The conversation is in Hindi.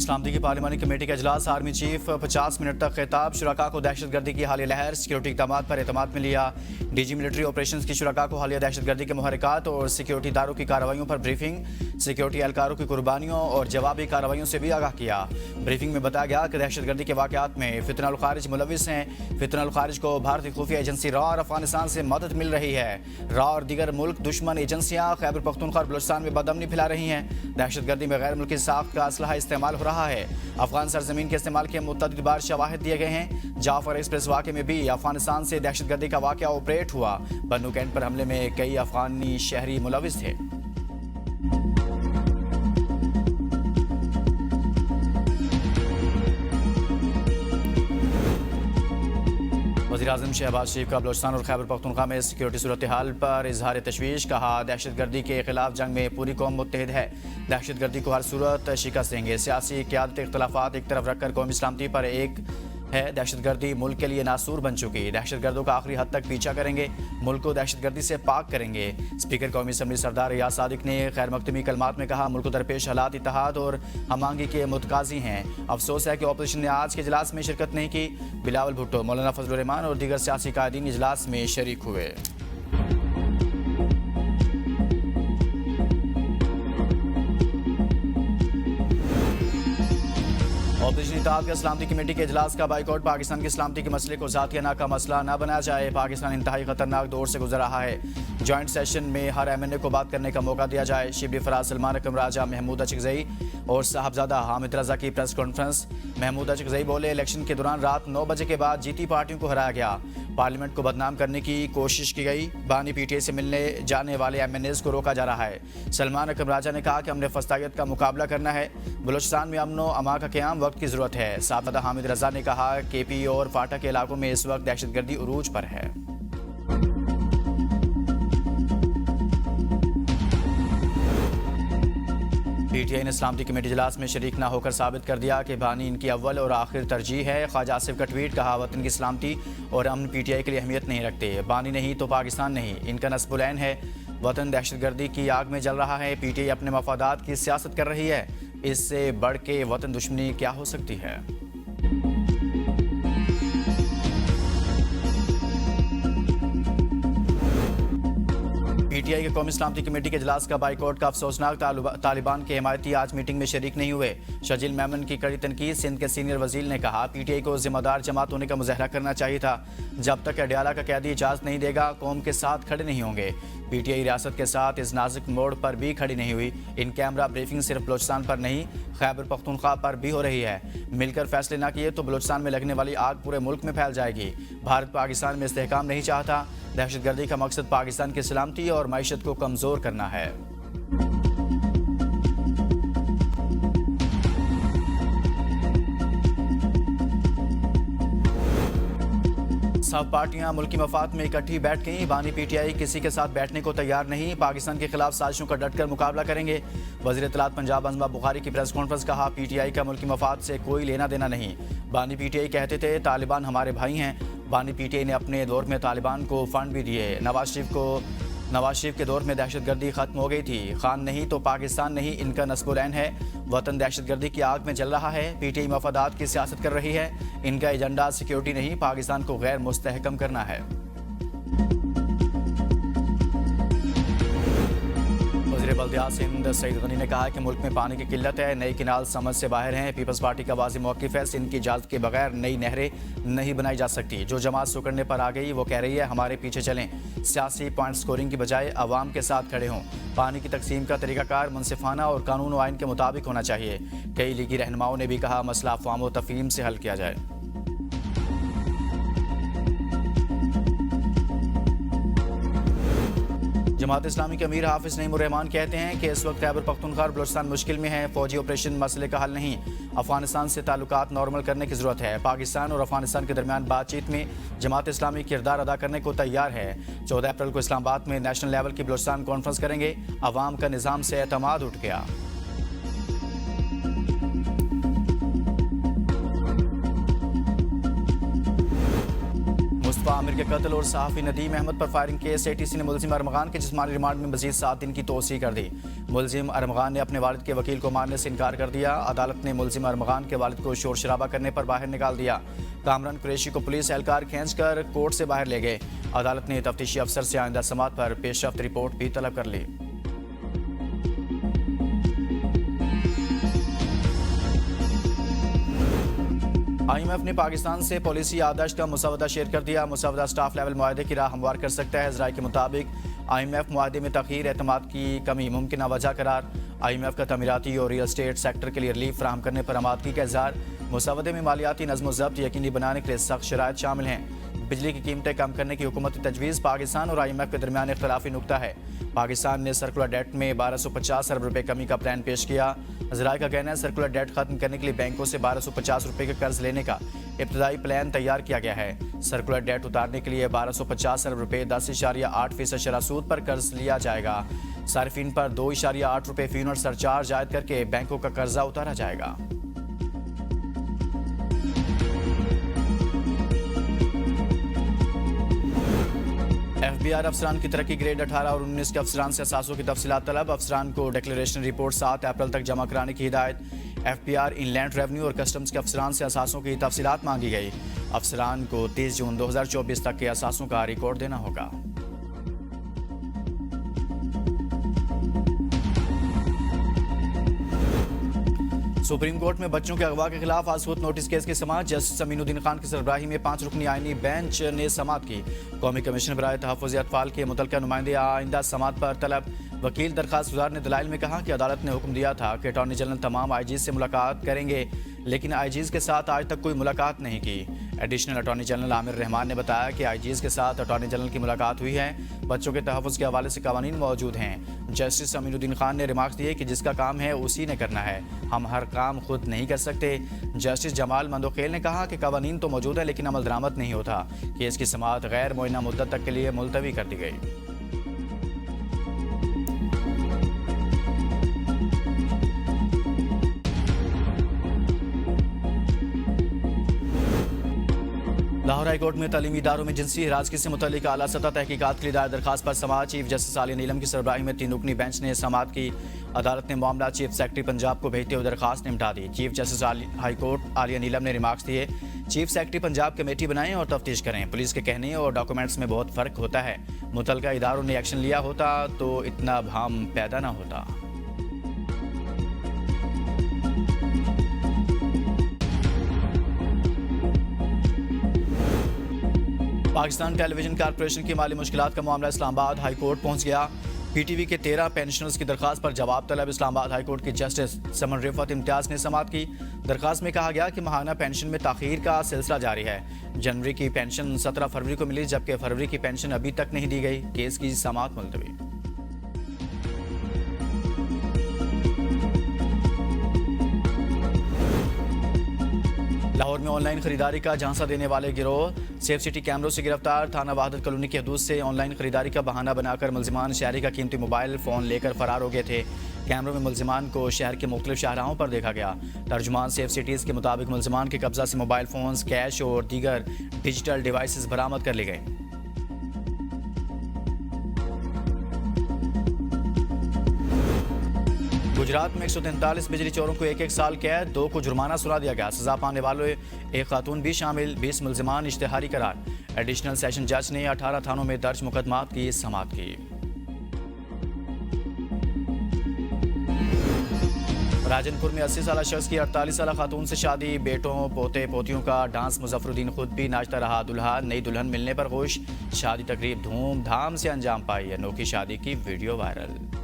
इस्लामती की पार्लिमानी कमेटी का इजलास। आर्मी चीफ 50 मिनट तक खिताब। शुरका को दहशतगर्दी की हालिया लहर, सिक्योरिटी इक़दाम पर एतमाद में लिया। डीजी मिलिट्री ऑपरेशन की शुरका को हालिया दहशतगर्दी के मुहरक़ात और सिक्योरिटी इदारों की कार्रवाइयों पर ब्रीफिंग। सिक्योरिटी एहलकारों की कुर्बानियों और जवाबी कार्रवाइयों से भी आगाह किया। ब्रीफिंग में बताया गया कि दहशतगर्दी के वाक़यात में फितनल खारिज मुलविस हैं। फितनल खारिज को भारतीय खुफिया एजेंसी रॉ और अफगानिस्तान से मदद मिल रही है। रॉ और दीगर मुल्क दुश्मन एजेंसियाँ खैबर पख्तूनख्वा और बलूचिस्तान में बदअमनी फैला रही हैं। दहशतगर्दी में गैर मुल्की साख्त का असलहा इस्तेमाल हो रहा है। अफगान सरजमीन के इस्तेमाल के मुतअद्दिद बार शवाहिद दिए गए हैं। जाफर एक्सप्रेस वाक़े में भी अफगानिस्तान से दहशतगर्दी का वाक़या ऑपरेट हुआ। बन्नू कैंट पर हमले में कई अफगानी शहरी मुलविस थे। वज़ीर-ए-आज़म शहबाज शरीफ का बलूचिस्तान और खैबर पख्तूनख्वा में सिक्योरिटी सूरत हाल पर इजहार तशवीश। कहा, दहशतगर्दी के खिलाफ जंग में पूरी कौम मुत्तहिद है। दहशतगर्दी को हर सूरत शिकस्त देंगे। सियासी क़यादत इख्तलाफात एक तरफ रखकर कौमी सलामती पर एक है। दहशतगर्दी मुल्क के लिए नासूर बन चुकी। दहशतगर्दों का आखिरी हद तक पीछा करेंगे। मुल्क को दहशतगर्दी से पाक करेंगे। स्पीकर कौमी असम्बली सरदार रियाज सादिक ने खैर मकदमी कलमात में कहा, मुल्क को दरपेश हालात इत्तेहाद और हमआहंगी के मुतकाजी हैं। अफसोस है कि अपोजिशन ने आज के इजलास में शिरकत नहीं की। बिलावल भुट्टो, मौलाना फजलुर रहमान और दीगर सियासी कायदीन इजलास में शरीक हुए। ऑपोजिशन इत्तेहाद की सलामती कमेटी के इजलास का बाइकआउट। पाकिस्तान की सलामती के मसले को ज़ातियाना का मसला न बनाया जाए। पाकिस्तान इंतहाई खतरनाक दौर से गुजर रहा है। जॉइंट सेशन में हर MNA को बात करने का मौका दिया जाए। शिबली फराज, सलमान अकरम राजा, महमूद अचकज़ई और साहबजादा हामिद रजा की प्रेस कॉन्फ्रेंस। महमूद अचकज़ई बोले, इलेक्शन के दौरान रात 9 बजे के बाद जीती पार्टियों को हराया गया। पार्लियामेंट को बदनाम करने की कोशिश की गई। बानी PTI से मिलने जाने वाले MNAs को रोका जा रहा है। सलमान अकरम राजा ने कहा कि हमने फस्तायत का मुकाबला करना है। बलूचिस्तान में अमन व अमा का क़याम वक्त की ज़रूरत है। साहबजादा हामिद रजा ने कहा, KP और फाटा के इलाकों में इस वक्त दहशतगर्दी उरूज पर है। PTI ने सलामती कमेटी इजलास में शरीक न होकर साबित कर दिया कि बानी इनकी अव्वल और आखिर तरजीह है। ख्वाजा आसिफ का ट्वीट। कहा, वतन की सलामती और अमन PTI के लिए अहमियत नहीं रखते। बानी नहीं तो पाकिस्तान नहीं, इनका नस्बुलैन है। वतन दहशतगर्दी की आग में जल रहा है। PTI अपने मफादात की सियासत कर रही है। इससे बढ़ के वतन दुश्मनी क्या हो सकती है। PTI के कौमी सलामती कमेटी के इजलास का बाइकआउट का अफसोसनाक। तालिबान के हिमायती आज मीटिंग में शरीक नहीं हुए। शजील मेमन की कड़ी तनकीद। सिंध के सीनियर वजीर ने कहा, PTI को जिम्मेदार जमात होने का मुजाहरा करना चाहिए था। जब तक अडयाला का कैदी इजाज़त नहीं देगा, कौम के साथ खड़े नहीं होंगे। PTI रियासत के साथ इस नाजुक मोड़ पर भी खड़ी नहीं हुई। इन कैमरा ब्रीफिंग सिर्फ बलूचिस्तान पर नहीं, खैबर पख्तूनख्वा पर भी हो रही है। मिलकर फैसले ना किए तो बलूचिस्तान में लगने वाली आग पूरे मुल्क में फैल जाएगी। भारत पाकिस्तान में इस्तेहकाम नहीं चाहता। दहशतगर्दी का मकसद पाकिस्तान की सलामती और मईशत को कमज़ोर करना है। सब पार्टियां मुल्की मफाद में इकट्ठी बैठ गईं। बानी PTI किसी के साथ बैठने को तैयार नहीं। पाकिस्तान के खिलाफ साजिशों का डटकर मुकाबला करेंगे। वज़ीर इत्तलात पंजाब अंजुमा बुखारी की प्रेस कॉन्फ्रेंस। कहा, PTI का मुल्की मफाद से कोई लेना देना नहीं। बानी PTI कहते थे तालिबान हमारे भाई हैं। बानी PTI ने अपने दौर में तालिबान को फंड भी दिए। नवाज शरीफ के दौर में दहशतगर्दी खत्म हो गई थी। खान नहीं तो पाकिस्तान नहीं, इनका नस्बुलैन है। वतन दहशतगर्दी की आग में जल रहा है। PTI मफादात की सियासत कर रही है। इनका एजेंडा सिक्योरिटी नहीं, पाकिस्तान को गैर मुस्तहकम करना है। वज़ीर बल्दियात सिंध सईद गनी ने कहा कि मुल्क में पानी की किल्लत है। नई किनाल समझ से बाहर हैं। पीपल्स पार्टी का वाज़ेह मौक़िफ़ है। सिंध की इजाज़त के बगैर नई नहरें नहीं बनाई जा सकती। जो जमात सुकड़ने पर आ गई वो कह रही है हमारे पीछे चलें। सियासी पॉइंट स्कोरिंग की बजाय अवाम के साथ खड़े हों। पानी की तकसीम का तरीक़ाकार मुनसिफाना और कानून व आइन के मुताबिक होना चाहिए। कई लीगी रहनुमाओं ने भी कहा, मसला अफ़वाम व तफ़हीम से हल किया जाए। जमात इस्लामी के अमीर हाफिज नईमुर रहमान कहते हैं कि इस वक्त खैबर पख्तूनख्वा और बलूचिस्तान मुश्किल में है। फौजी ऑपरेशन मसले का हल नहीं। अफगानिस्तान से ताल्लुकात नॉर्मल करने की ज़रूरत है। पाकिस्तान और अफगानिस्तान के दरमियान बातचीत में जमात इस्लामी किरदार अदा करने को तैयार है। 14 अप्रैल को इस्लामाबाद में नेशनल लेवल की बलूचिस्तान कॉन्फ्रेंस करेंगे। अवाम का निज़ाम से एतमाद उठ गया। मुस्तफा ताहिर के कत्ल और सहाफ़ी नदीम अहमद पर फायरिंग केस ATC ने मुलजिम अरमगान के जिस्मानी रिमांड में मजीद 7 दिन की तोसी कर दी। मुलजिम अरमगान ने अपने वालिद के वकील को मारने से इनकार कर दिया। अदालत ने मुलजिम अरमगान के वालिद को शोर शराबा करने पर बाहर निकाल दिया। कामरान कुरैशी को पुलिस एहलकार खींच कर कोर्ट से बाहर ले गए। अदालत ने तफ्तीशी अफसर से आइंदा समात पर पेशरफ्त रिपोर्ट भी तलब कर ली। IMF ने पाकिस्तान से पॉलिसी आदर्श का मुसवदा शेयर कर दिया। मुसवदा स्टाफ लेवल मुआहदे की राह हमवार कर सकता है। ज़राए के मुताबिक IMF मुआहदे में तख़ीर एतमाद की कमी मुमकिन वजह करार। IMF का तमीराती और रियल स्टेट सेक्टर के लिए रिलीफ फराहम करने पर आमादगी का इज़हार। मुसवदे में मालियाती नज़्म ज़ब्त यकीनी बनाने के लिए सख्त शराइत शामिल हैं। बिजली की कीमतें कम करने की हुकूमती तजवीज़ पाकिस्तान और IMF के दरमियान इख्तलाफी नुकता है। पाकिस्तान ने सर्कुलर डेट में 1250 अरब रुपये कमी का प्लान पेश किया। ज़राए का कहना है सर्कुलर डेट खत्म करने के लिए बैंकों से 1250 रुपये का कर्ज लेने का इब्तदाई प्लान तैयार किया गया है। सर्कुलर डेट उतारने के लिए 1250 अरब रुपये 10.8% शरह सूद पर कर्ज लिया जाएगा। सार्फिन पर 2.8 रुपये फी यूनिट सरचार्ज आयद करके बैंकों का कर्जा उतारा जाएगा। FBR अफसरान की तरक्की ग्रेड 18 और 19 के अफसरान से असासों की तफसीलात तलब। अफसरान को डिक्लेरेशन रिपोर्ट 7 अप्रैल तक जमा कराने की हिदायत। FBR इनलैंड रेवेन्यू और कस्टम्स के अफसरान से असासों की तफसीलात मांगी गई। अफसरान को 30 जून 2024 तक के असासों का रिकॉर्ड देना होगा। सुप्रीम कोर्ट में बच्चों के अगवा के खिलाफ आसवत नोटिस केस की समाअत। जस्टिस अमीनुद्दीन खान की सरबराही में 5 रुकनी आईनी बेंच ने समाअत की। कौमी कमीशन बराए तहफ़्फ़ुज़ अतफ़ाल के मुतल्लिक़ा नुमाइंदे आइंदा समाअत पर तलब। वकील दरखास्त गुज़ार ने दलाइल में कहा कि अदालत ने हुक्म दिया था कि अटॉर्नी जनरल तमाम IGs से मुलाकात करेंगे, लेकिन IGs के साथ आज तक कोई मुलाकात नहीं की। Additional attorney general Aamir Rahman ने बताया कि IGs के साथ अटॉर्नी जनरल की मुलाकात हुई है। बच्चों के तहफ़्फ़ुज़ के हवाले से कानून मौजूद हैं। जस्टिस अमीनुद्दीन खान ने रिमार्क्स दिए कि जिसका काम है उसी ने करना है, हम हर काम खुद नहीं कर सकते। जस्टिस जमाल मंदोखेल ने कहा कि कानून तो मौजूद है लेकिन अमल दरामद नहीं होता। केस की समाअत गैर मुअय्यना मुद्दत तक के लिए मुलतवी कर दी गई। लाहौर हाई कोर्ट में तालीमी इदारों में जिनसी हिरासगी से मुतल्लिक आला सतह तहकीकात के लिए दायर दरखास्त पर समाअत। चीफ जस्टिस आलिया नीलम की सरबराही में 3 रुकनी बेंच ने समाअत की। अदालत ने मामला चीफ सेक्रेटरी पंजाब को भेजते हुए दरखास्त निपटा दी। Chief justice high court Aliya Neelam ने रिमार्क्स दिए, चीफ सेक्रेटरी पंजाब कमेटी बनाएं और तफ्तीश करें। पुलिस के कहने और डॉक्यूमेंट्स में बहुत फ़र्क होता है। मुतल्लिका इदारों ने एक्शन लिया होता तो इतना भाम पैदा ना होता। पाकिस्तान टेलीविजन कॉर्पोरेशन की माली मुश्किलात का मामला इस्लामाबाद हाई कोर्ट पहुंच गया। PTV के 13 पेंशनर्स की दरखास्त पर जवाब तलब इस्लामाबाद हाई कोर्ट की जस्टिस समन रिफत इम्तियाज़ ने समाअत की। दरखास्त में कहा गया कि माहाना पेंशन में ताख़ीर का सिलसिला जारी है। जनवरी की पेंशन 17 फरवरी को मिली, जबकि फरवरी की पेंशन अभी तक नहीं दी गई। केस की समाअत मुलतवी। लाहौर में ऑनलाइन खरीदारी का झांसा देने वाले गिरोह सेफ सिटी कैमरों से गिरफ्तार। थाना वहादत कॉलोनी की हदूद से ऑनलाइन खरीदारी का बहाना बनाकर मुलजिमान शहरी का कीमती मोबाइल फ़ोन लेकर फरार हो गए थे। कैमरों में मुलजिमान को शहर के मुख्तलिफ शाहराहों पर देखा गया। तर्जुमान सेफ सिटीज़ के मुताबिक मुलजिमान के कब्जा से मोबाइल फ़ोन्स, कैश और दीगर डिजिटल डिवाइसेस बरामद कर लिए गए। गुजरात में 143 बिजली चोरों को 1-1 साल कैद, 2 को जुर्माना सुना दिया गया। सजा पाने वालों एक खातून भी शामिल, 20 मुलजिमान इश्तिहारी करार। एडिशनल सेशन जज ने 18 थानों में दर्ज मुकदमात की समाअत की। राजनपुर में 80 साल शख्स की 48 साल खातून से शादी। बेटों पोते पोतियों का डांस। मुजफ्फरुद्दीन खुद भी नाचता रहा। दुल्हा नई दुल्हन मिलने पर खुश। शादी तकरीब धूमधाम से अंजाम पाई। अनोखी शादी की वीडियो वायरल।